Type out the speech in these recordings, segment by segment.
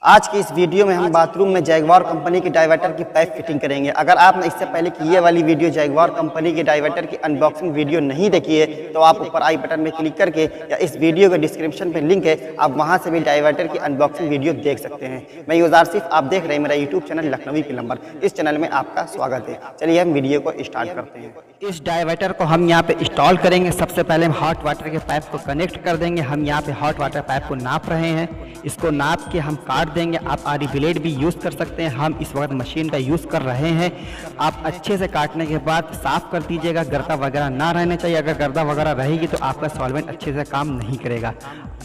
आज की इस वीडियो में हम बाथरूम में जैगवार कंपनी की डाइवर्टर की पाइप फिटिंग करेंगे। अगर आपने इससे पहले की ये वाली वीडियो जैगवार कंपनी की डाइवर्टर की अनबॉक्सिंग वीडियो नहीं देखी है तो आप ऊपर आई बटन में क्लिक करके या इस वीडियो के डिस्क्रिप्शन में लिंक है, आप वहां से भी डाइवर्टर की अनबॉक्सिंग वीडियो देख सकते हैं। मैं यूज़र सिर्फ आप देख रहे हैं मेरा यूट्यूब चैनल लखनवी प्लम्बर। इस चैनल में आपका स्वागत है। चलिए हम वीडियो को स्टार्ट करते हैं। इस डाइवर्टर को हम यहाँ पे इंस्टॉल करेंगे। सबसे पहले हम हॉट वाटर के पाइप को कनेक्ट कर देंगे। हम यहाँ पे हॉट वाटर पाइप को नाप रहे हैं। इसको नाप के हम काट देंगे। आप आरी ब्लेड भी यूज़ कर सकते हैं, हम इस वक्त मशीन का यूज़ कर रहे हैं। आप अच्छे से काटने के बाद साफ़ कर दीजिएगा, गर्दा वगैरह ना रहना चाहिए। अगर गर्दा वगैरह रहेगी तो आपका सॉल्वेंट अच्छे से काम नहीं करेगा।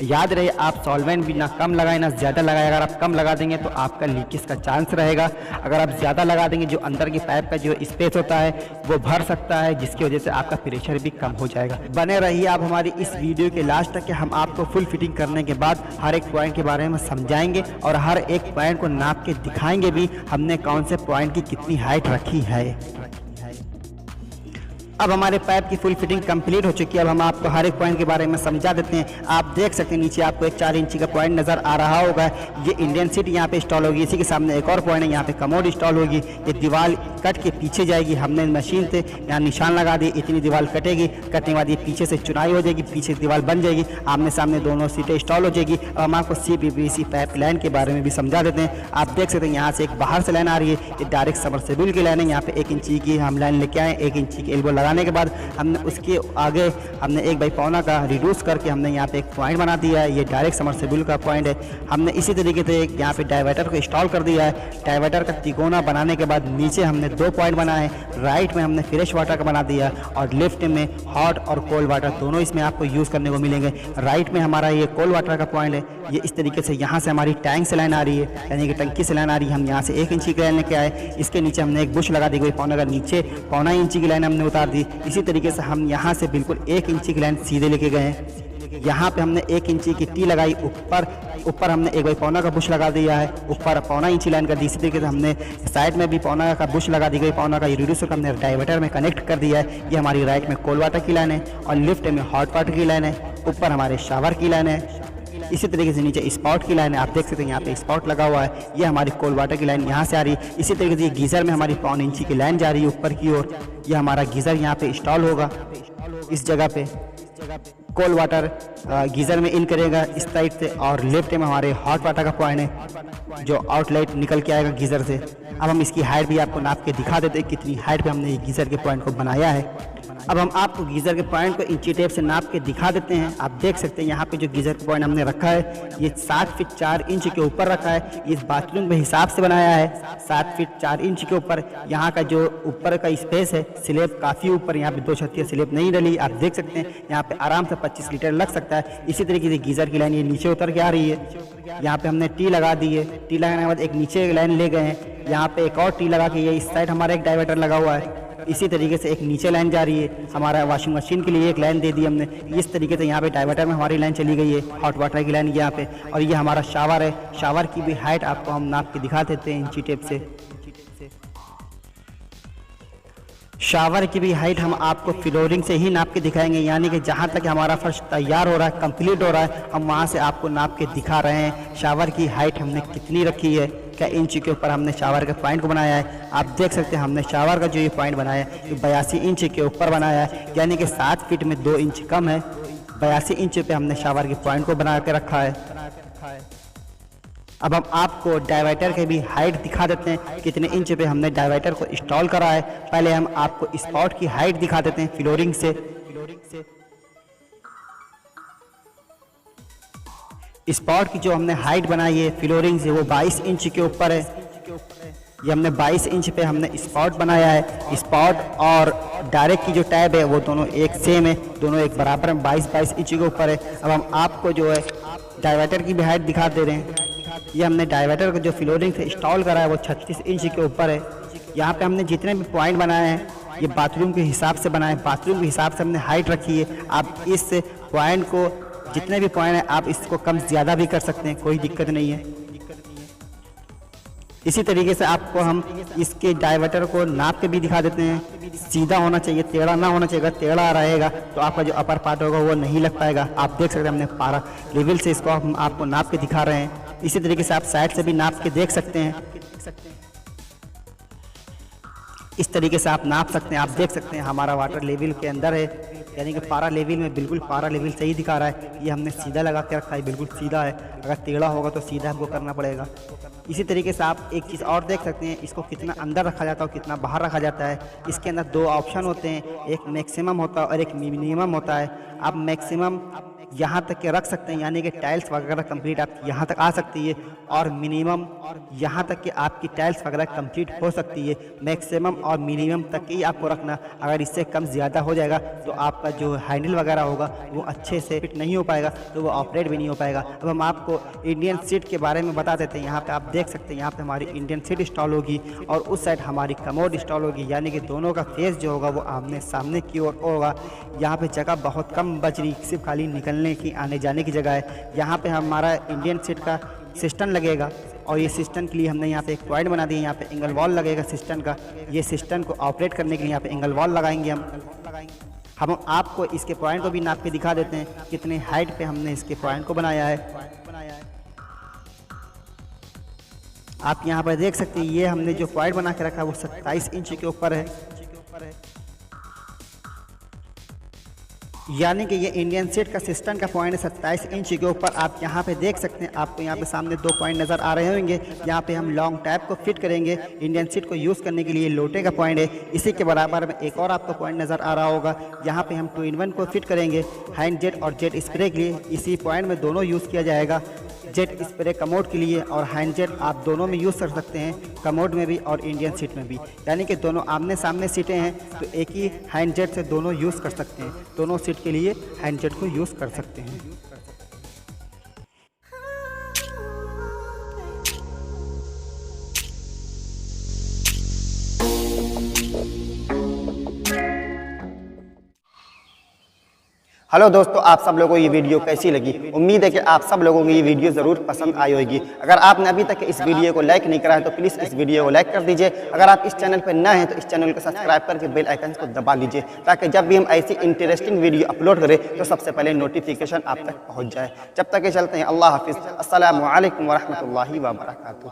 याद रहे आप सॉल्वेंट भी ना कम लगाएं ना ज़्यादा लगाएं। अगर आप कम लगा देंगे तो आपका लीकेज का चांस रहेगा। अगर आप ज़्यादा लगा देंगे जो अंदर की पाइप का जो स्पेस होता है वो भर सकता है, जिसकी वजह से आपका प्रेशर भी कम हो जाएगा। बने रहिए आप हमारी इस वीडियो के लास्ट तक कि हम आपको फुल फिटिंग करने के बाद हर एक पॉइंट के बारे में समझाएंगे और हर एक पॉइंट को नाप के दिखाएंगे भी हमने कौन से पॉइंट की कितनी हाइट रखी है। अब हमारे पाइप की फुल फिटिंग कंप्लीट हो चुकी है। अब हम आपको हर एक पॉइंट के बारे में समझा देते हैं। आप देख सकते हैं नीचे आपको एक 4 इंची का पॉइंट नज़र आ रहा होगा। ये इंडियन सीट यहाँ पे इंस्टॉल होगी। इसी के सामने एक और पॉइंट है, यहाँ पे कमोड इंस्टॉल होगी। ये दीवार कट के पीछे जाएगी। हमने मशीन से यहाँ निशान लगा दिए, इतनी दीवार कटेगी। कटने के बाद ये पीछे से चुनाई हो जाएगी, पीछे दीवार बन जाएगी, आमने सामने दोनों सीटें इंस्टॉल हो जाएगी। अब हम आपको CPVC पाइप लाइन के बारे में भी समझा देते हैं। आप देख सकते हैं यहाँ से एक बाहर से लाइन आ रही है, ये डायरेक्ट सबमर्सिबल की लाइन है। यहाँ पे 1 इंची की हम लाइन लेके आए। 1 इंची की एल्बो लगाने के बाद उसके आगे हमने 1/4 का रिड्यूस करके हमने यहाँ पे एक पॉइंट बना दिया है। ये डायरेक्ट समर्सिबल का पॉइंट है। हमने इसी तरीके से यहाँ पे डाइवर्टर को इंस्टॉल कर दिया है। डाइवर्टर का तिकोना बनाने के बाद नीचे हमने 2 पॉइंट बनाए। राइट में हमने फ्रेश वाटर का बना दिया और लेफ्ट में हॉट और कोल्ड वाटर दोनों इसमें आपको यूज़ करने को मिलेंगे। राइट में हमारा ये कोल्ड वाटर का पॉइंट है। ये इस तरीके से यहाँ से हमारी टैंक से लाइन आ रही है, यानी कि टंकी से लाइन आ रही है। हम यहाँ से 1 इंची की लाइन लेके आए। इसके नीचे हमने एक बुश लगा दी गई, पौना का नीचे 1.25 इंची की लाइन हमने उतार दी। इसी तरीके से हम यहाँ से बिल्कुल 1 इंची की लाइन सीधे लेके गए हैं। यहाँ पे हमने 1 इंची की टी लगाई। ऊपर हमने 1/4 का बुश लगा दिया है। ऊपर 1.25 इंची लाइन कर दी। इसी तरीके से हमने साइड में भी 1.25 का बुश लगा दी गई। 1.25 का रिड्यूसर को हमने डाइवर्टर में कनेक्ट कर दिया है। ये हमारी राइट में कोल्ड वाटर की लाइन है और लेफ्ट में हॉट वाटर की लाइन है। ऊपर हमारे शावर की लाइन है। इसी तरीके से नीचे स्पॉट की लाइन है। आप देख सकते हैं यहाँ पे स्पॉट लगा हुआ है। ये हमारी कोल्ड वाटर की लाइन यहाँ से आ रही है। इसी तरीके से ये गीज़र में हमारी 1.25 इंची की लाइन जा रही है ऊपर की ओर। ये हमारा गीज़र यहाँ पे इंस्टॉल होगा। इस जगह पे कोल्ड वाटर गीज़र में इन करेगा इस साइड से और लेफ्ट में हमारे हॉट वाटर का पॉइंट है जो आउटलेट निकल के आएगा गीज़र से। अब हम इसकी हाइट भी आपको नाप के दिखा देते हैं कितनी हाइट पे हमने ये गीज़र के पॉइंट को बनाया है। अब हम आपको गीज़र के पॉइंट को इंची टेप से नाप के दिखा देते हैं। आप देख सकते हैं यहाँ पे जो गीज़र का पॉइंट हमने रखा है ये 7 फीट 4 इंच के ऊपर रखा है। इस बाथरूम के हिसाब से बनाया है 7 फीट 4 इंच के ऊपर। यहाँ का जो ऊपर का स्पेस है स्लेब काफ़ी ऊपर, यहाँ पे 2 छत्तियाँ स्लेब नहीं डली। आप देख सकते हैं यहाँ पे आराम से 25 लीटर लग सकता है। इसी तरीके से गीज़र की लाइन ये नीचे उतर के आ रही है। यहाँ पे हमने टी लगा दी है। टी लगाने के बाद एक नीचे लाइन ले गए हैं। यहाँ पे एक और टी लगा के ये इस साइड हमारा एक डाइवर्टर लगा हुआ है। इसी तरीके से एक नीचे लाइन जा रही है। हमारा वॉशिंग मशीन के लिए एक लाइन दे दी हमने। इस तरीके से यहाँ पे डाइवर्टर में हमारी लाइन चली गई है, हॉट वाटर की लाइन यहाँ पे। और ये हमारा शावर है। शावर की भी हाइट आपको हम नाप के दिखा देते हैं इंची टेप से। शावर की भी हाइट हम आपको फ्लोरिंग से ही नाप के दिखाएंगे, यानी कि जहाँ तक हमारा फर्श तैयार हो रहा है, कंप्लीट हो रहा है, हम वहाँ से आपको नाप के दिखा रहे हैं शावर की हाइट हमने कितनी रखी है, क्या इंच के ऊपर हमने शावर के पॉइंट को बनाया है। आप देख सकते हैं हमने शावर का जो ये पॉइंट बनाया है ये 82 इंच के ऊपर बनाया है, यानी कि 7 फीट में 2 इंच कम है। 82 इंच पे हमने शावर के पॉइंट को बना के रखा है। अब हम आपको डाइवर्टर के भी हाइट दिखा देते हैं कितने इंच पे हमने डाइवर्टर को इंस्टॉल करा है। पहले हम आपको स्पॉट की हाइट दिखा देते हैं फ्लोरिंग से। स्पॉट की जो हमने हाइट बनाई है फ्लोरिंग से वो 22 इंच के ऊपर है। ये हमने 22 इंच पे हमने स्पॉट बनाया है। स्पॉट और डायरेक्ट की जो टैब है वो दोनों एक सेम है, दोनों एक बराबर में 22 इंच के ऊपर है। अब हम आपको जो है डाइवर्टर की भी हाइट दिखा दे रहे हैं। ये हमने डाइवर्टर को जो फ्लोरिंग से इंस्टॉल करा है वो 36 इंच के ऊपर है। यहाँ पे हमने जितने भी पॉइंट बनाए हैं ये बाथरूम के हिसाब से बनाए। बाथरूम के हिसाब से हमने हाइट रखी है। आप इस पॉइंट को जितने भी पॉइंट हैं आप इसको कम ज़्यादा भी कर सकते हैं, कोई दिक्कत नहीं है। इसी तरीके से आपको हम इसके डाइवर्टर को नाप के भी दिखा देते हैं। सीधा होना चाहिए, टेढ़ा ना होना चाहिए। टेढ़ा रहेगा तो आपका जो अपर पार्ट होगा वो नहीं लग पाएगा। आप देख सकते हैं हमने पारा लेवल से इसको हम आपको नाप के दिखा रहे हैं। इसी तरीके से आप साइड से भी नाप के देख सकते हैं। इस तरीके से आप नाप सकते हैं। आप देख सकते हैं हमारा वाटर लेवल के अंदर है, यानी कि पारा लेवल में बिल्कुल पारा लेवल सही दिखा रहा है। ये हमने सीधा लगा के रखा है, बिल्कुल सीधा है। अगर टेढ़ा होगा तो सीधा हमको करना पड़ेगा। इसी तरीके से आप एक चीज़ और देख सकते हैं, इसको कितना अंदर रखा जाता है और कितना बाहर रखा जाता है। इसके अंदर दो ऑप्शन होते हैं, एक मैक्सिमम होता है और एक मिनिमम होता है। आप मैक्सिमम यहाँ तक के रख सकते हैं, यानी कि टाइल्स वगैरह कंप्लीट आप यहाँ तक आ सकती है, और मिनिमम यहाँ तक कि आपकी टाइल्स वगैरह कंप्लीट हो सकती है। मैक्सिमम और मिनिमम तक ही आपको रखना। अगर इससे कम ज़्यादा हो जाएगा तो आपका जो हैंडल वगैरह होगा वो अच्छे से फिट नहीं हो पाएगा, तो वो ऑपरेट भी नहीं हो पाएगा। अब हम आपको इंडियन सीट के बारे में बता देते हैं। यहाँ पर आप देख सकते हैं, यहाँ पर हमारी इंडियन सीट इंस्टॉल होगी और उस साइड हमारी कमोड इंस्टॉल होगी, यानी कि दोनों का फेस जो होगा वो आमने सामने की ओर होगा। यहाँ पे जगह बहुत कम बच रही, सिर्फ खाली निकलने की आने जाने की जगह है। यहाँ पे हमारा इंडियन सीट का सिस्टम लगेगा और ये सिस्टम के लिए हमने यहाँ पे एक पॉइंट बना दिया। यहाँ पे एंगल वॉल लगेगा सिस्टम का। ये सिस्टम को ऑपरेट करने के लिए यहाँ पे एंगल वॉल लगाएंगे हम आपको इसके पॉइंट को भी नाप के दिखा देते हैं, कितने हाइट पे हमने इसके पॉइंट को बनाया है। आप यहाँ पर देख सकते हैं, ये हमने जो पॉइंट बना के रखा है वो 27 इंच के ऊपर है, यानी कि ये इंडियन सीट का सिस्टम का पॉइंट है 27 इंच के ऊपर। आप यहाँ पे देख सकते हैं, आपको यहाँ पे सामने दो पॉइंट नज़र आ रहे होंगे। यहाँ पे हम लॉन्ग टैप को फिट करेंगे। इंडियन सीट को यूज़ करने के लिए लोटे का पॉइंट है। इसी के बराबर में एक और आपको पॉइंट नज़र आ रहा होगा। यहाँ पे हम 2-in-1 को फिट करेंगे हैंड जेट और जेट स्प्रे के लिए। इसी पॉइंट में दोनों यूज़ किया जाएगा। जेट स्प्रे कमोड के लिए और हैंड जेट आप दोनों में यूज़ कर सकते हैं, कमोड में भी और इंडियन सीट में भी, यानी कि दोनों आमने सामने सीटें हैं तो एक ही हैंड जेट से दोनों यूज़ कर सकते हैं। दोनों सीट के लिए हैंड जेट को यूज़ कर सकते हैं। हेलो दोस्तों, आप सब लोगों को ये वीडियो कैसी लगी? उम्मीद है कि आप सब लोगों को ये वीडियो ज़रूर पसंद आई होगी। अगर आपने अभी तक इस वीडियो को लाइक नहीं करा है तो प्लीज़ इस वीडियो को लाइक कर दीजिए। अगर आप इस चैनल पर नए हैं तो इस चैनल को सब्सक्राइब करके बेल आइकन को दबा लीजिए, ताकि जब भी हम ऐसी इंटरेस्टिंग वीडियो अपलोड करें तो सबसे पहले नोटिफिकेशन आप तक पहुँच जाए। जब तक के चलते हैं, अल्लाह हाफिज़। अस्सलामु अलैकुम व रहमतुल्लाहि व बरकातुहू।